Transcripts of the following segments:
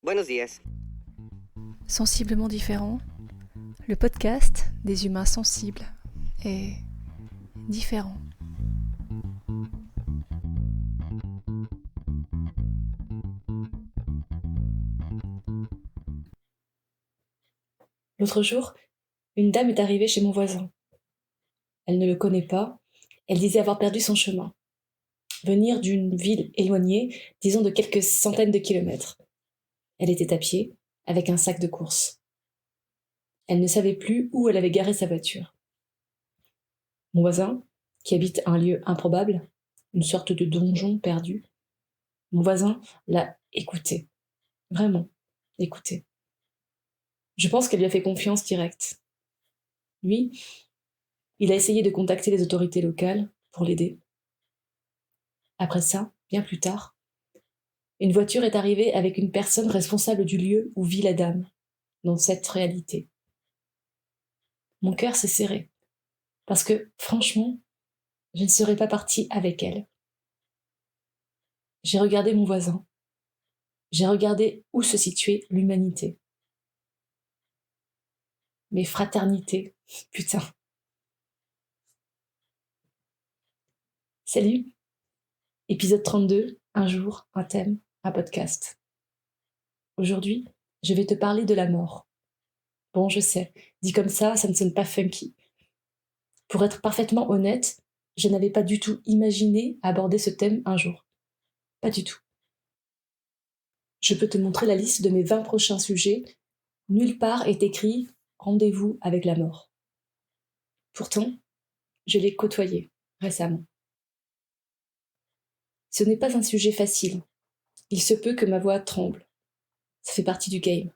Buenos días. Sensiblement différent, le podcast des humains sensibles et différents. L'autre jour, une dame est arrivée chez mon voisin. Elle ne le connaît pas, elle disait avoir perdu son chemin. Venir d'une ville éloignée, disons de quelques centaines de kilomètres. Elle était à pied, avec un sac de course. Elle ne savait plus où elle avait garé sa voiture. Mon voisin, qui habite un lieu improbable, une sorte de donjon perdu, mon voisin l'a écouté. Vraiment, écouté. Je pense qu'elle lui a fait confiance directe. Lui, il a essayé de contacter les autorités locales pour l'aider. Après ça, bien plus tard, une voiture est arrivée avec une personne responsable du lieu où vit la dame, dans cette réalité. Mon cœur s'est serré, parce que, franchement, je ne serais pas partie avec elle. J'ai regardé mon voisin. J'ai regardé où se situait l'humanité. Mais fraternité, putain. Salut, épisode 32, un jour, un thème, un podcast. Aujourd'hui, je vais te parler de la mort. Bon, je sais, dit comme ça ne sonne pas funky. Pour être parfaitement honnête, je n'avais pas du tout imaginé aborder ce thème un jour. Pas du tout. Je peux te montrer la liste de mes 20 prochains sujets. Nulle part est écrit « Rendez-vous avec la mort ». Pourtant, je l'ai côtoyé récemment. Ce n'est pas un sujet facile. Il se peut que ma voix tremble. Ça fait partie du game.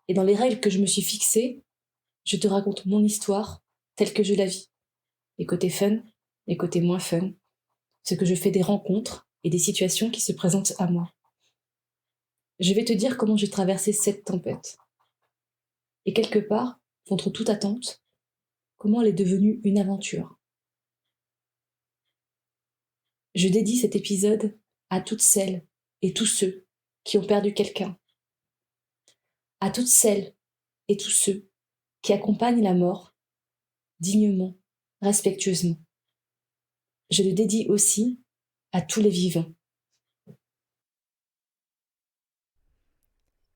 Et dans les règles que je me suis fixées, je te raconte mon histoire telle que je la vis. Les côtés fun, les côtés moins fun, ce que je fais des rencontres et des situations qui se présentent à moi. Je vais te dire comment j'ai traversé cette tempête. Et quelque part, contre toute attente, comment elle est devenue une aventure. Je dédie cet épisode à toutes celles et tous ceux qui ont perdu quelqu'un. À toutes celles et tous ceux qui accompagnent la mort dignement, respectueusement. Je le dédie aussi à tous les vivants.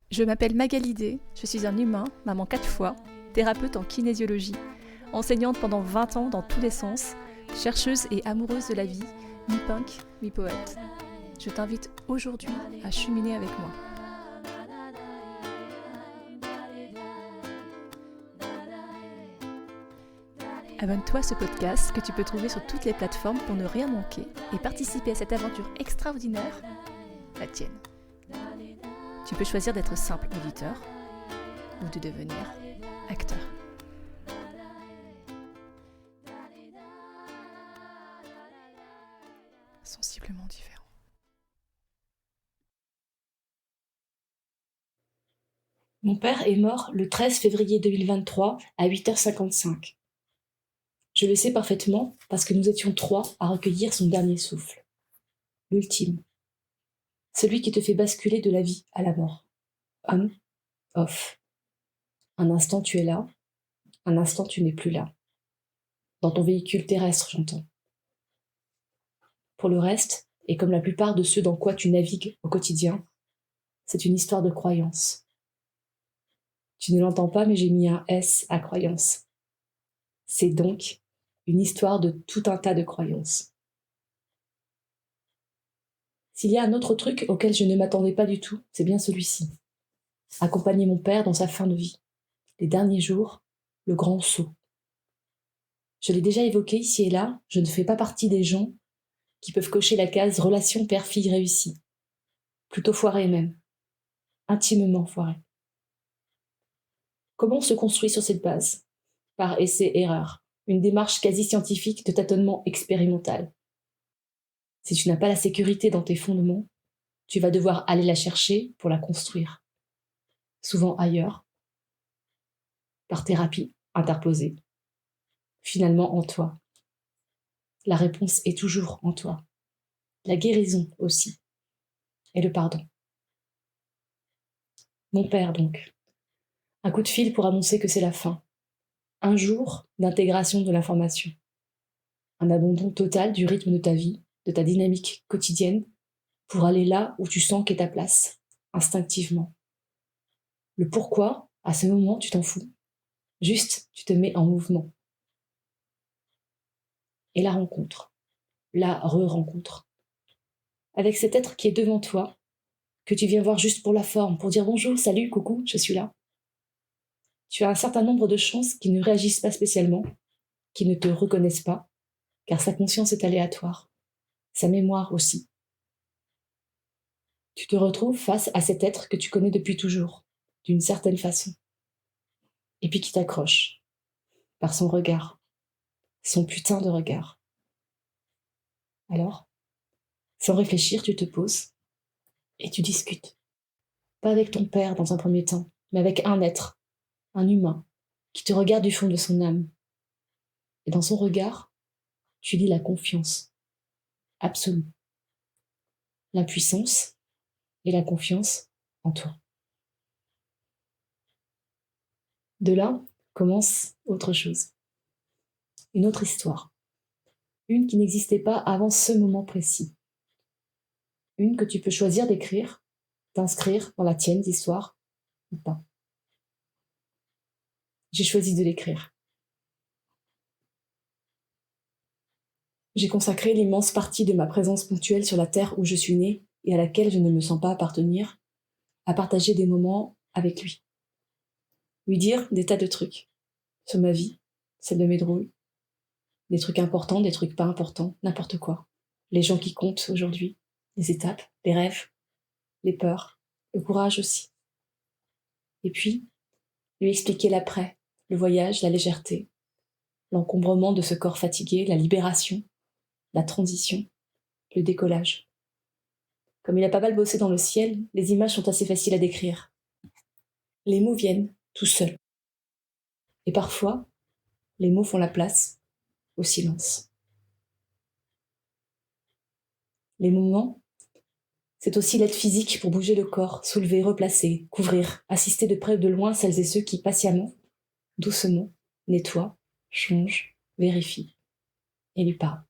Je m'appelle Magali D, je suis un humain, maman 4 fois, thérapeute en kinésiologie, enseignante pendant 20 ans dans tous les sens, chercheuse et amoureuse de la vie, mi-punk, mi-poète. Je t'invite aujourd'hui à cheminer avec moi. Abonne-toi à ce podcast que tu peux trouver sur toutes les plateformes pour ne rien manquer et participer à cette aventure extraordinaire, la tienne. Tu peux choisir d'être simple auditeur ou de devenir acteur. Sensiblement différent. Mon père est mort le 13 février 2023 à 8h55. Je le sais parfaitement parce que nous étions 3 à recueillir son dernier souffle. L'ultime. Celui qui te fait basculer de la vie à la mort. On, off. Un instant tu es là, un instant tu n'es plus là. Dans ton véhicule terrestre, j'entends. Pour le reste, et comme la plupart de ceux dans quoi tu navigues au quotidien, c'est une histoire de croyance. Tu ne l'entends pas, mais j'ai mis un S à croyance. C'est donc une histoire de tout un tas de croyances. S'il y a un autre truc auquel je ne m'attendais pas du tout, c'est bien celui-ci. Accompagner mon père dans sa fin de vie. Les derniers jours, le grand saut. Je l'ai déjà évoqué ici et là, je ne fais pas partie des gens qui peuvent cocher la case relation père-fille réussie. Plutôt foirée même. Intimement foirée. Comment on se construit sur cette base ? Par essai-erreur. Une démarche quasi scientifique de tâtonnement expérimental. Si tu n'as pas la sécurité dans tes fondements, tu vas devoir aller la chercher pour la construire. Souvent ailleurs, par thérapie interposée. Finalement en toi. La réponse est toujours en toi. La guérison aussi. Et le pardon. Mon père, donc. Un coup de fil pour annoncer que c'est la fin. Un jour d'intégration de l'information. Un abandon total du rythme de ta vie, de ta dynamique quotidienne, pour aller là où tu sens qu'est ta place, instinctivement. Le pourquoi, à ce moment, tu t'en fous. Juste, tu te mets en mouvement. Et la rencontre. La re-rencontre. Avec cet être qui est devant toi, que tu viens voir juste pour la forme, pour dire bonjour, salut, coucou, je suis là. Tu as un certain nombre de chances qui ne réagissent pas spécialement, qui ne te reconnaissent pas, car sa conscience est aléatoire, sa mémoire aussi. Tu te retrouves face à cet être que tu connais depuis toujours, d'une certaine façon, et puis qui t'accroche, par son regard, son putain de regard. Alors, sans réfléchir, tu te poses et tu discutes. Pas avec ton père dans un premier temps, mais avec un être, un humain, qui te regarde du fond de son âme. Et dans son regard, tu lis la confiance absolue, l'impuissance et la confiance en toi. De là commence autre chose, une autre histoire, une qui n'existait pas avant ce moment précis, une que tu peux choisir d'écrire, d'inscrire dans la tienne d'histoire ou pas. J'ai choisi de l'écrire. J'ai consacré l'immense partie de ma présence ponctuelle sur la terre où je suis née et à laquelle je ne me sens pas appartenir, à partager des moments avec lui. Lui dire des tas de trucs sur ma vie, celle de mes drôles, des trucs importants, des trucs pas importants, n'importe quoi. Les gens qui comptent aujourd'hui, les étapes, les rêves, les peurs, le courage aussi. Et puis, lui expliquer l'après, le voyage, la légèreté, l'encombrement de ce corps fatigué, la libération, la transition, le décollage. Comme il a pas mal bossé dans le ciel, les images sont assez faciles à décrire. Les mots viennent tout seuls. Et parfois, les mots font la place au silence. Les moments, c'est aussi l'aide physique pour bouger le corps, soulever, replacer, couvrir, assister de près ou de loin celles et ceux qui, patiemment, doucement, nettoient, changent, vérifient et lui parlent.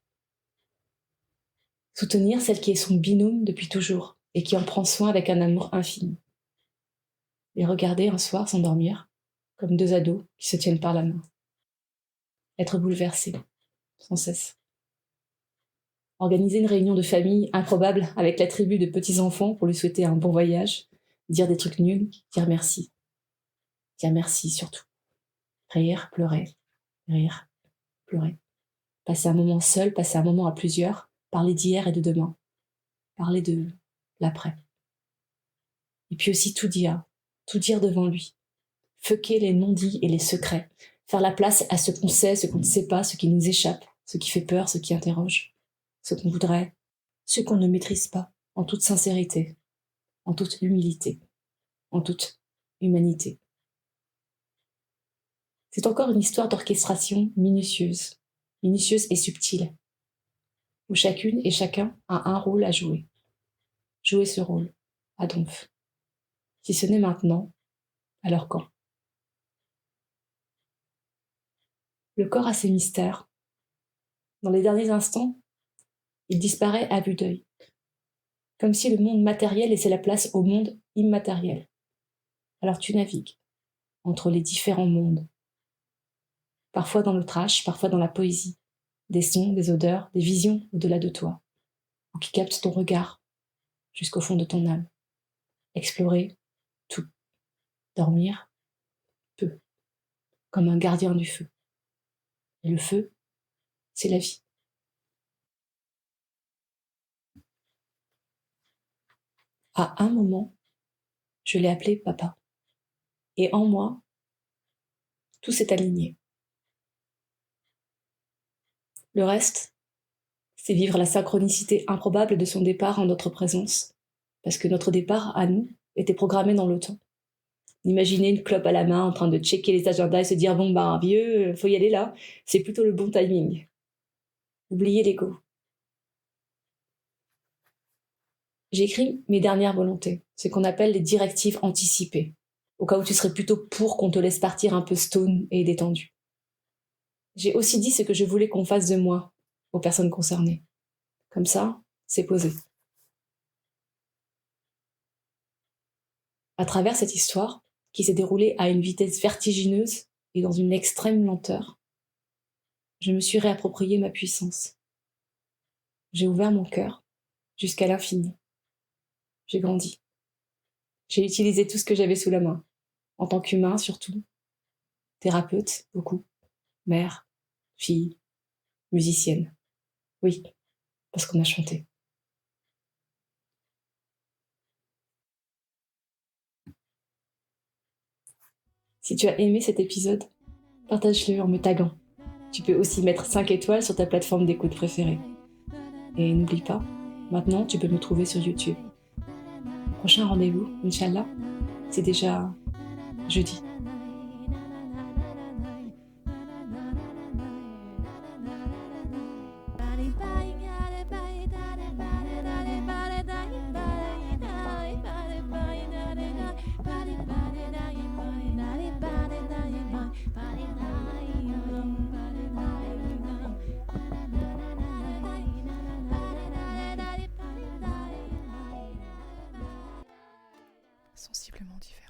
Soutenir celle qui est son binôme depuis toujours et qui en prend soin avec un amour infini. Les regarder un soir s'endormir, comme deux ados qui se tiennent par la main. Être bouleversé, sans cesse. Organiser une réunion de famille improbable avec la tribu de petits-enfants pour lui souhaiter un bon voyage, dire des trucs nuls, dire merci. Dire merci surtout. Rire, pleurer, rire, pleurer. Passer un moment seul, passer un moment à plusieurs, parler d'hier et de demain. Parler de l'après. Et puis aussi tout dire devant lui. Fucker les non-dits et les secrets. Faire la place à ce qu'on sait, ce qu'on ne sait pas, ce qui nous échappe, ce qui fait peur, ce qui interroge, ce qu'on voudrait, ce qu'on ne maîtrise pas, en toute sincérité, en toute humilité, en toute humanité. C'est encore une histoire d'orchestration minutieuse et subtile, où chacune et chacun a un rôle à jouer. Jouer ce rôle, à Donf. Si ce n'est maintenant, alors quand? Le corps a ses mystères. Dans les derniers instants, il disparaît à vue d'œil. Comme si le monde matériel laissait la place au monde immatériel. Alors tu navigues entre les différents mondes. Parfois dans le trash, parfois dans la poésie. Des sons, des odeurs, des visions au-delà de toi. Ou qui captent ton regard jusqu'au fond de ton âme. Explorer tout. Dormir peu. Comme un gardien du feu. Et le feu, c'est la vie. À un moment, je l'ai appelé papa. Et en moi, tout s'est aligné. Le reste, c'est vivre la synchronicité improbable de son départ en notre présence, parce que notre départ, à nous, était programmé dans le temps. Imaginer une clope à la main en train de checker les agendas et se dire « Bon ben, vieux, faut y aller là », c'est plutôt le bon timing. Oubliez l'ego. J'ai écrit mes dernières volontés, ce qu'on appelle les directives anticipées, au cas où tu serais plutôt pour qu'on te laisse partir un peu stone et détendu. J'ai aussi dit ce que je voulais qu'on fasse de moi aux personnes concernées. Comme ça, c'est posé. À travers cette histoire, qui s'est déroulée à une vitesse vertigineuse et dans une extrême lenteur, je me suis réapproprié ma puissance. J'ai ouvert mon cœur jusqu'à l'infini. J'ai grandi. J'ai utilisé tout ce que j'avais sous la main, en tant qu'humain surtout, thérapeute beaucoup, mère, fille, musicienne. Oui, parce qu'on a chanté. Si tu as aimé cet épisode, partage-le en me taguant. Tu peux aussi mettre 5 étoiles sur ta plateforme d'écoute préférée. Et n'oublie pas, maintenant tu peux me trouver sur YouTube. Prochain rendez-vous, Inch'Allah, c'est déjà jeudi. Sensiblement différent.